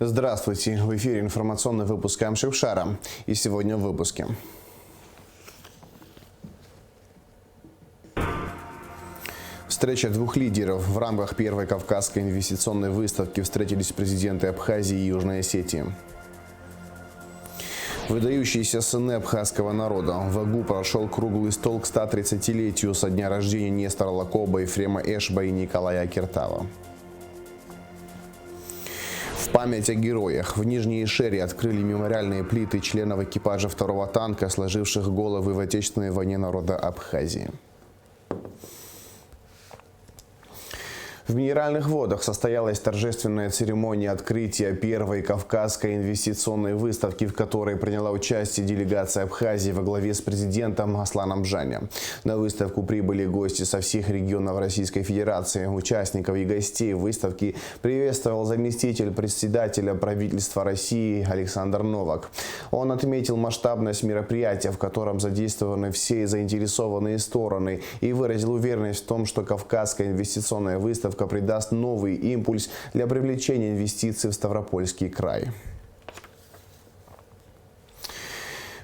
Здравствуйте! В эфире информационный выпуск Амшевшара. И сегодня в выпуске. Встреча двух лидеров. В рамках первой Кавказской инвестиционной выставки встретились президенты Абхазии и Южной Осетии. Выдающиеся сыны абхазского народа. В Агу прошел круглый стол к 130-летию со дня рождения Нестора Лакоба, Ефрема Эшба и Николая Акиртава. В память о героях в Нижней Ишере открыли мемориальные плиты членов экипажа второго танка, сложивших головы в Отечественной войне народа Абхазии. В Минеральных водах состоялась торжественная церемония открытия первой Кавказской инвестиционной выставки, в которой приняла участие делегация Абхазии во главе с президентом Асланом Джане. На выставку прибыли гости со всех регионов Российской Федерации. Участников и гостей выставки приветствовал заместитель председателя правительства России Александр Новак. Он отметил масштабность мероприятия, в котором задействованы все заинтересованные стороны, и выразил уверенность в том, что Кавказская инвестиционная выставка придаст новый импульс для привлечения инвестиций в Ставропольский край.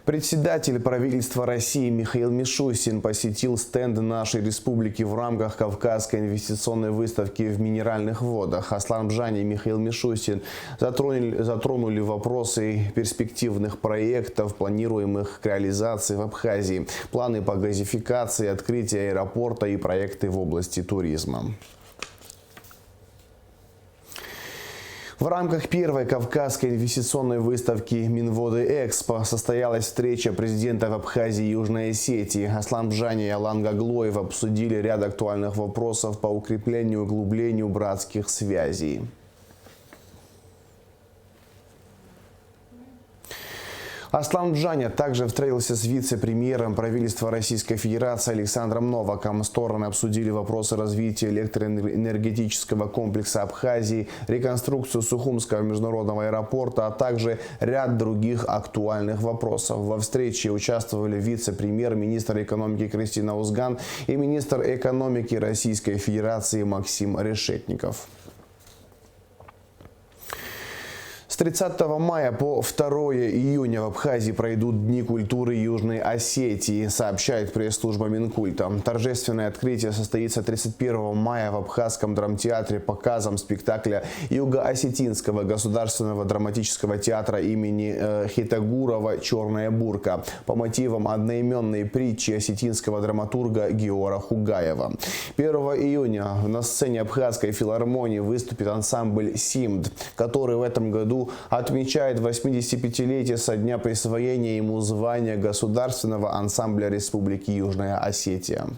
Председатель правительства России Михаил Мишустин посетил стенд нашей республики в рамках Кавказской инвестиционной выставки в Минеральных водах. Аслан Джане и Михаил Мишустин затронули вопросы перспективных проектов, планируемых к реализации в Абхазии, планы по газификации, открытие аэропорта и проекты в области туризма. В рамках первой Кавказской инвестиционной выставки Минводы-Экспо состоялась встреча президентов Абхазии и Южной Осетии. Аслан Джане и Алан Гаглоев обсудили ряд актуальных вопросов по укреплению и углублению братских связей. Аслан Джане также встретился с вице-премьером правительства Российской Федерации Александром Новаком. Стороны обсудили вопросы развития электроэнергетического комплекса Абхазии, реконструкцию Сухумского международного аэропорта, а также ряд других актуальных вопросов. Во встрече участвовали вице-премьер, министр экономики Кристина Узган и министр экономики Российской Федерации Максим Решетников. С 30 мая по 2 июня в Абхазии пройдут Дни культуры Южной Осетии, сообщает пресс-служба Минкульта. Торжественное открытие состоится 31 мая в Абхазском драмтеатре показом спектакля Юго-Осетинского государственного драматического театра имени Хитагурова «Черная бурка» по мотивам одноименной притчи осетинского драматурга Геора Хугаева. 1 июня на сцене Абхазской филармонии выступит ансамбль «Симд», который в этом году отмечает 85-летие со дня присвоения ему звания государственного ансамбля Республики Южная Осетия.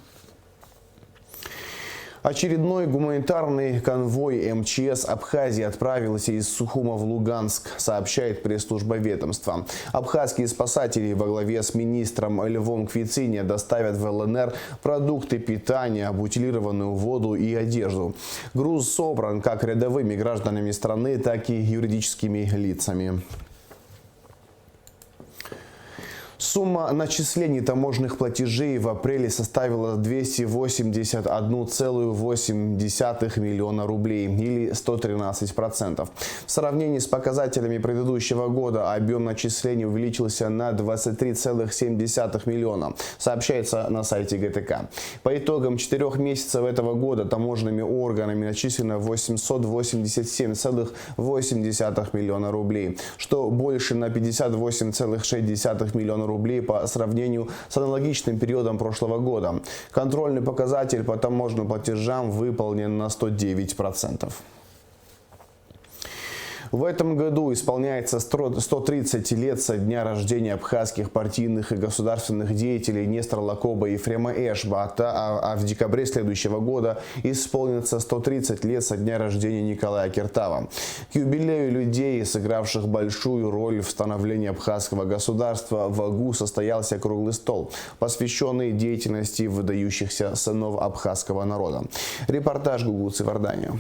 Очередной гуманитарный конвой МЧС Абхазии отправился из Сухума в Луганск, сообщает пресс-служба ведомства. Абхазские спасатели во главе с министром Львом Квицине доставят в ЛНР продукты питания, бутилированную воду и одежду. Груз собран как рядовыми гражданами страны, так и юридическими лицами. Сумма начислений таможенных платежей в апреле составила 281,8 миллиона рублей или 113%. В сравнении с показателями предыдущего года объем начислений увеличился на 23,7 миллиона, сообщается на сайте ГТК. По итогам 4 месяцев этого года таможенными органами начислено 887,8 миллиона рублей, что больше на 58,6 миллиона рублей по сравнению с аналогичным периодом прошлого года. Контрольный показатель по таможенным платежам выполнен на 109%. В этом году исполняется 130 лет со дня рождения абхазских партийных и государственных деятелей Нестора Лакоба и Ефрема Эшба, а в декабре следующего года исполнится 130 лет со дня рождения Николая Акиртава. К юбилею людей, сыгравших большую роль в становлении абхазского государства, в Агу состоялся круглый стол, посвященный деятельности выдающихся сынов абхазского народа. Репортаж Гугуцы Вардания.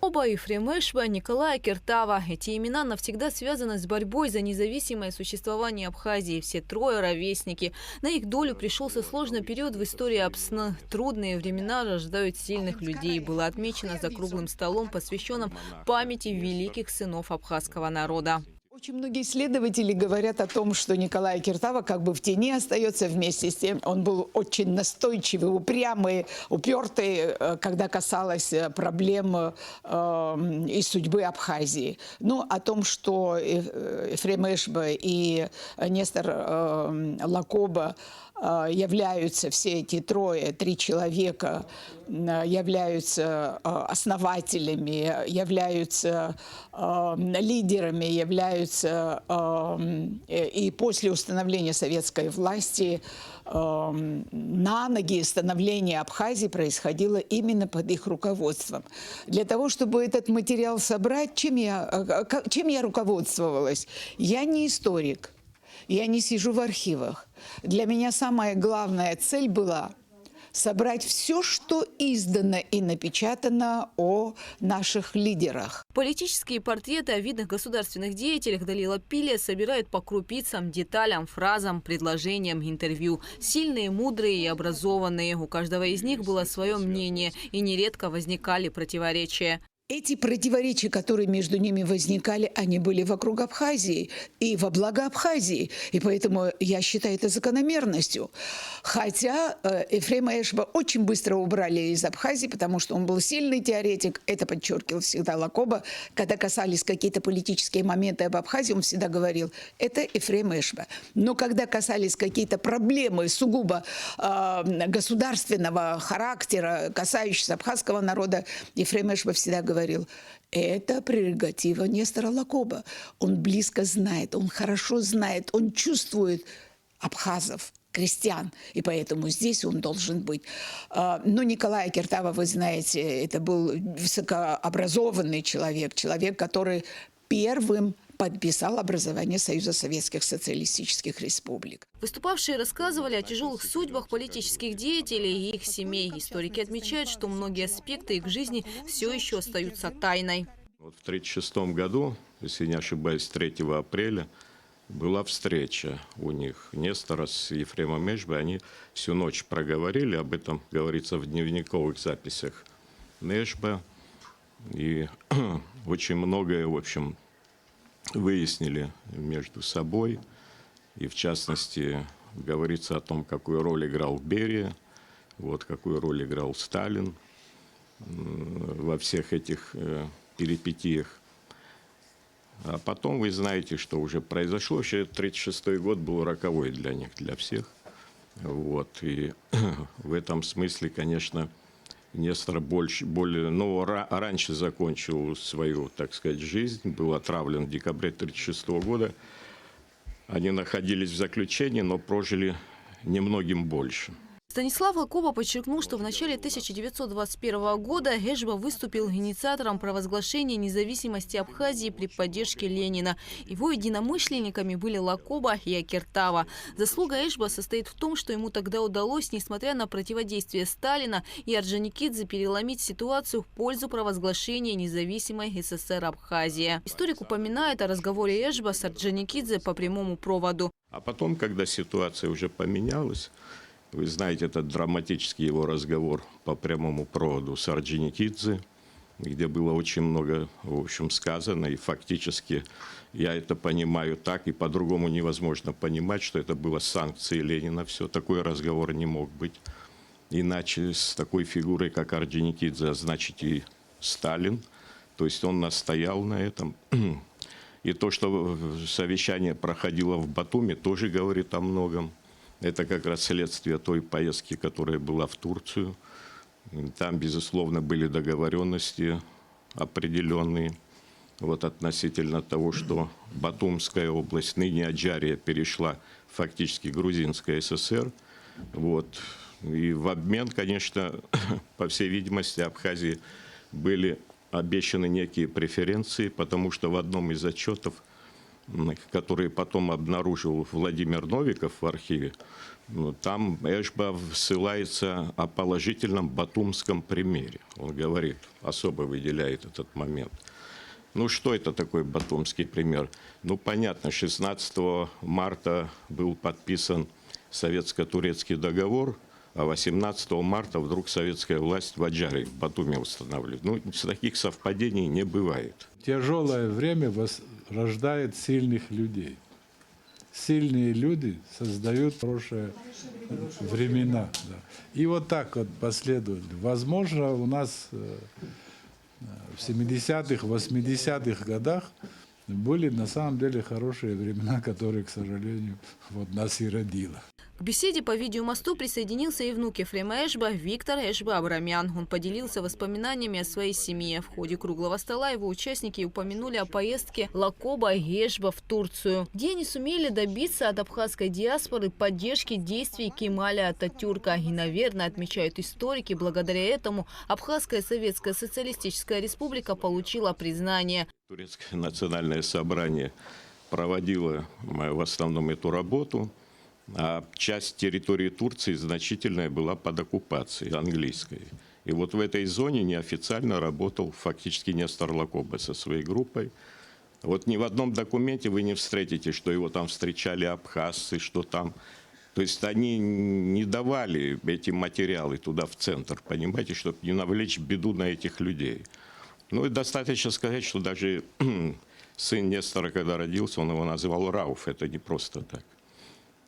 Оба Ефрем Эшба, Николая Кертава. Эти имена навсегда связаны с борьбой за независимое существование Абхазии. Все трое ровесники. На их долю пришелся сложный период в истории Апсны. Трудные времена рождают сильных людей. Было отмечено за круглым столом, посвященным памяти великих сынов абхазского народа. Очень многие исследователи говорят о том, что Николай Кертава как бы в тени остается, вместе с тем. Он был очень настойчивый, упрямый, упертый, когда касалось проблем и судьбы Абхазии. Ну, о том, что Ефрем Эшба и Нестор Лакоба являются, все эти три человека являются основателями, являются лидерами, являются и после установления советской власти на ноги становление Абхазии происходило именно под их руководством. Для того, чтобы этот материал собрать, чем я руководствовалась? Я не историк. Я не сижу в архивах. Для меня самая главная цель была собрать все, что издано и напечатано о наших лидерах. Политические портреты о видных государственных деятелях Далила Пилия собирают по крупицам, деталям, фразам, предложениям, интервью. Сильные, мудрые и образованные. У каждого из них было свое мнение, и нередко возникали противоречия. Эти противоречия, которые между ними возникали, они были вокруг Абхазии и во благо Абхазии. И поэтому я считаю это закономерностью. Хотя Ефрема Эшба очень быстро убрали из Абхазии, потому что он был сильный теоретик. Это подчеркивал всегда Лакоба. Когда касались какие-то политические моменты об Абхазии, он всегда говорил, это Ефрем Эшба. Но когда касались какие-то проблемы сугубо государственного характера, касающиеся абхазского народа, Ефрем Эшба всегда говорил, это прерогатива Нестора Лакоба. Он близко знает, он хорошо знает, он чувствует абхазов, крестьян, и поэтому здесь он должен быть. Но Николай Кертава, вы знаете, это был высокообразованный человек, человек, который первым подписал образование Союза Советских Социалистических Республик. Выступавшие рассказывали о тяжелых судьбах политических деятелей и их семей. Историки отмечают, что многие аспекты их жизни все еще остаются тайной. Вот в 1936 году, если не ошибаюсь, 3 апреля, была встреча у них Нестора с Ефремом Эшбой. Они всю ночь проговорили, об этом говорится в дневниковых записях Эшба. И очень многое, в общем, выяснили между собой. И в частности, говорится о том, какую роль играл Берия, вот, какую роль играл Сталин во всех этих перипетиях. А потом вы знаете, что уже произошло. Вообще 1936 год был роковой для них, для всех. Вот. И в этом смысле, конечно, Нестор раньше закончил свою, так сказать, жизнь, был отравлен в декабре 1936 года. Они находились в заключении, но прожили немногим больше. Станислав Лакоба подчеркнул, что в начале 1921 года Эшба выступил инициатором провозглашения независимости Абхазии при поддержке Ленина. Его единомышленниками были Лакоба и Акертава. Заслуга Эшба состоит в том, что ему тогда удалось, несмотря на противодействие Сталина и Орджоникидзе, переломить ситуацию в пользу провозглашения независимой СССР Абхазия. Историк упоминает о разговоре Эшба с Орджоникидзе по прямому проводу. А потом, когда ситуация уже поменялась, вы знаете этот драматический его разговор по прямому проводу с Орджоникидзе, где было очень много, в общем, сказано. И фактически я это понимаю так, и по-другому невозможно понимать, что это было санкцией Ленина. Все, такой разговор не мог быть. Иначе с такой фигурой, как Орджоникидзе, а значит и Сталин. То есть он настоял на этом. И то, что совещание проходило в Батуми, тоже говорит о многом. Это как раз следствие той поездки, которая была в Турцию. Там, безусловно, были договоренности определенные вот, относительно того, что Батумская область, ныне Аджария, перешла фактически Грузинская ССР. Вот. И в обмен, конечно, по всей видимости, Абхазии были обещаны некие преференции, потому что в одном из отчетов которые потом обнаружил Владимир Новиков в архиве, там Эшба ссылается о положительном батумском примере. Он говорит, особо выделяет этот момент. Ну, что это такой батумский пример? Ну, понятно, 16 марта был подписан советско-турецкий договор, а 18 марта вдруг советская власть в Аджаре, в Батуми устанавливает. Ну, таких совпадений не бывает. Тяжелое время рождает сильных людей. Сильные люди создают хорошие времена. Да. И вот так вот последовательно. Возможно, у нас в 70-х, 80-х годах были на самом деле хорошие времена, которые, к сожалению, вот нас и родило. К беседе по видеомосту присоединился и внук Ефрема Эшба Виктор Эшба Абрамян. Он поделился воспоминаниями о своей семье. В ходе круглого стола его участники упомянули о поездке Лакоба и Эшба в Турцию, где они сумели добиться от абхазской диаспоры поддержки действий Кемаля Ататюрка. И, наверное, отмечают историки, благодаря этому Абхазская Советская Социалистическая Республика получила признание. Турецкое национальное собрание проводило в основном эту работу. А часть территории Турции значительная была под оккупацией английской. И вот в этой зоне неофициально работал фактически Нестор Лакоба со своей группой. Вот ни в одном документе вы не встретите, что его там встречали абхазцы, что там. То есть они не давали эти материалы туда в центр, понимаете, чтобы не навлечь беду на этих людей. Ну и достаточно сказать, что даже сын Нестора, когда родился, он его называл Рауф, это не просто так.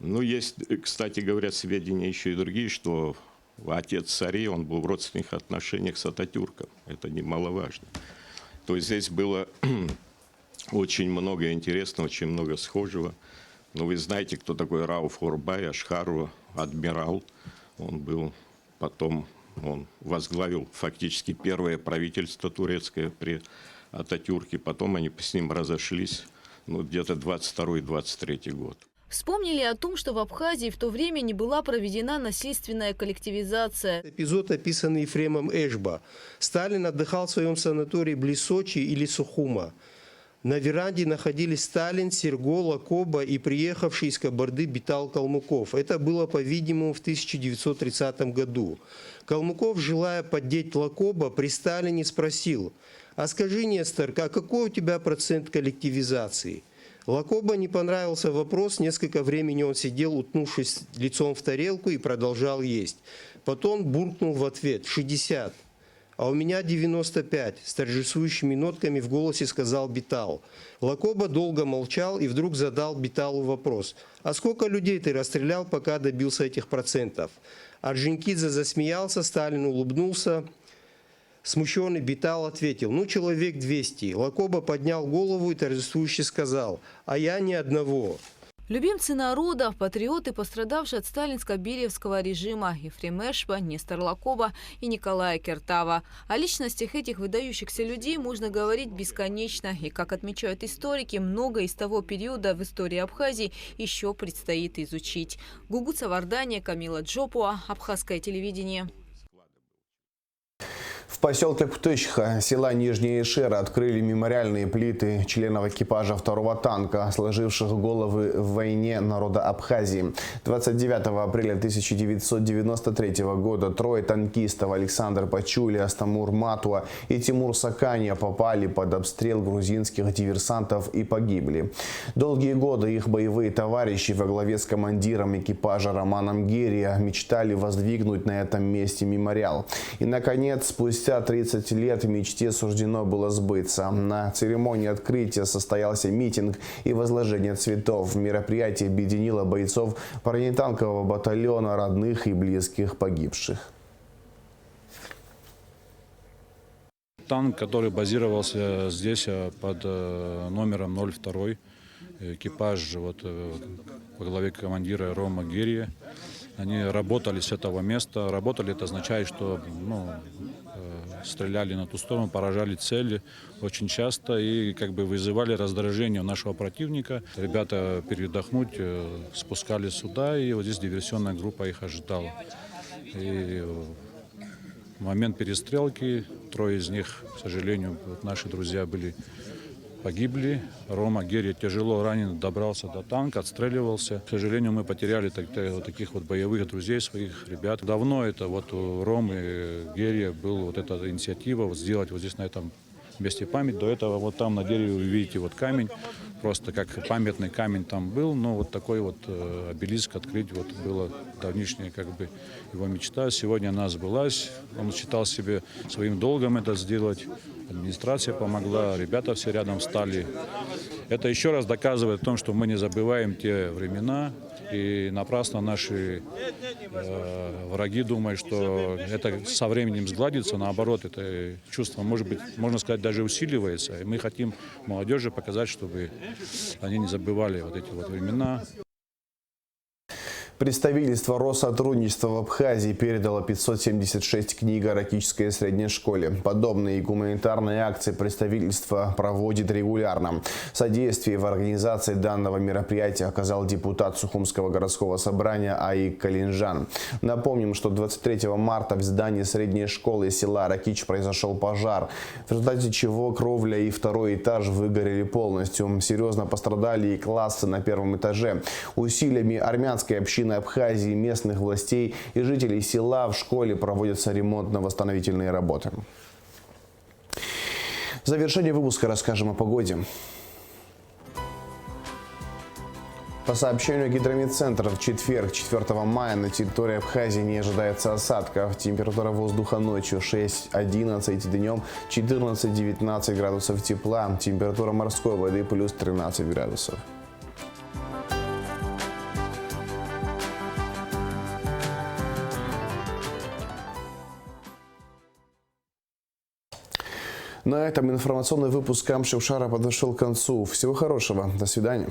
Ну, есть, кстати говоря, сведения еще и другие, что отец царей, он был в родственных отношениях с Ататюрком. Это немаловажно. То есть здесь было очень много интересного, очень много схожего. Но вы знаете, кто такой Рауф Урбай, Ашхару, адмирал. Он был потом, он возглавил фактически первое правительство турецкое при Ататюрке. Потом они с ним разошлись, ну, где-то 22-23 год. Вспомнили о том, что в Абхазии в то время не была проведена насильственная коллективизация. Эпизод, описанный Ефремом Эшба. Сталин отдыхал в своем санатории близ Сочи или Сухума. На веранде находились Сталин, Серго, Лакоба и приехавший из Кабарды Битал Калмыков. Это было, по-видимому, в 1930 году. Калмыков, желая поддеть Лакоба, при Сталине спросил: «А скажи, Нестор, а какой у тебя процент коллективизации?» Лакоба не понравился вопрос, несколько времени он сидел, утнувшись лицом в тарелку, и продолжал есть. Потом буркнул в ответ: 60. «А у меня 95», с торжествующими нотками в голосе сказал Битал. Лакоба долго молчал и вдруг задал Биталу вопрос: «А сколько людей ты расстрелял, пока добился этих процентов?» Орджоникидзе засмеялся, Сталин улыбнулся. Смущенный Битал ответил: «Ну, человек 200». Лакоба поднял голову и торжествующе сказал: «А я ни одного». Любимцы народа, патриоты, пострадавшие от сталинско-бериевского режима, Ефрем Эшба, Нестор Лакоба и Николай Кертава. О личностях этих выдающихся людей можно говорить бесконечно. И, как отмечают историки, многое из того периода в истории Абхазии еще предстоит изучить. Гугут Савардания, Камила Джопуа, Абхазское телевидение. В поселке Птыщха села Нижняя Ишера открыли мемориальные плиты членов экипажа второго танка, сложивших головы в войне народа Абхазии. 29 апреля 1993 года трое танкистов Александр Пачули, Астамур Матуа и Тимур Саканья попали под обстрел грузинских диверсантов и погибли. Долгие годы их боевые товарищи во главе с командиром экипажа Романом Герия мечтали воздвигнуть на этом месте мемориал. И, наконец, спустя 30 лет мечте суждено было сбыться. На церемонии открытия состоялся митинг и возложение цветов. Мероприятие объединило бойцов бронетанкового батальона, родных и близких погибших. Танк, который базировался здесь под номером 02, экипаж во главе командира Рома Герия. Они работали с этого места. Работали, это означает, что стреляли на ту сторону, поражали цели очень часто и вызывали раздражение у нашего противника. Ребята передохнуть спускались сюда, и вот здесь диверсионная группа их ожидала. И в момент перестрелки трое из них, к сожалению, наши друзья были погибли. Рома Герия тяжело ранен, добрался до танка, отстреливался. К сожалению, мы потеряли таких вот боевых друзей своих ребят. Давно это вот у Ромы Герия была вот эта инициатива вот сделать вот здесь на этом месте память. До этого вот там на дереве вы видите вот камень, просто как памятный камень там был, но вот такой вот обелиск открыть вот было давнишняя как бы его мечта. Сегодня она сбылась. Он считал себе своим долгом это сделать. Администрация помогла, ребята все рядом стали. Это еще раз доказывает о том, что мы не забываем те времена. И напрасно наши враги думают, что это со временем сгладится. Наоборот, это чувство, может быть, можно сказать, даже усиливается. И мы хотим молодежи показать, чтобы они не забывали вот эти вот времена. Представительство Россотрудничества в Абхазии передало 576 книг о ракической средней школе. Подобные гуманитарные акции представительство проводит регулярно. Содействие в организации данного мероприятия оказал депутат Сухумского городского собрания Аик Калинжан. Напомним, что 23 марта в здании средней школы села Ракич произошел пожар, в результате чего кровля и второй этаж выгорели полностью. Серьезно пострадали и классы на первом этаже. Усилиями армянской общины Абхазии, местных властей и жителей села в школе проводятся ремонтно-восстановительные работы. В завершение выпуска расскажем о погоде. По сообщению Гидромедцентра, в четверг, 4 мая, на территории Абхазии не ожидается осадков. Температура воздуха ночью 6-11, днем 14-19 градусов тепла. Температура морской воды плюс 13 градусов. На этом информационный выпуск Камчев-Шара подошел к концу. Всего хорошего. До свидания.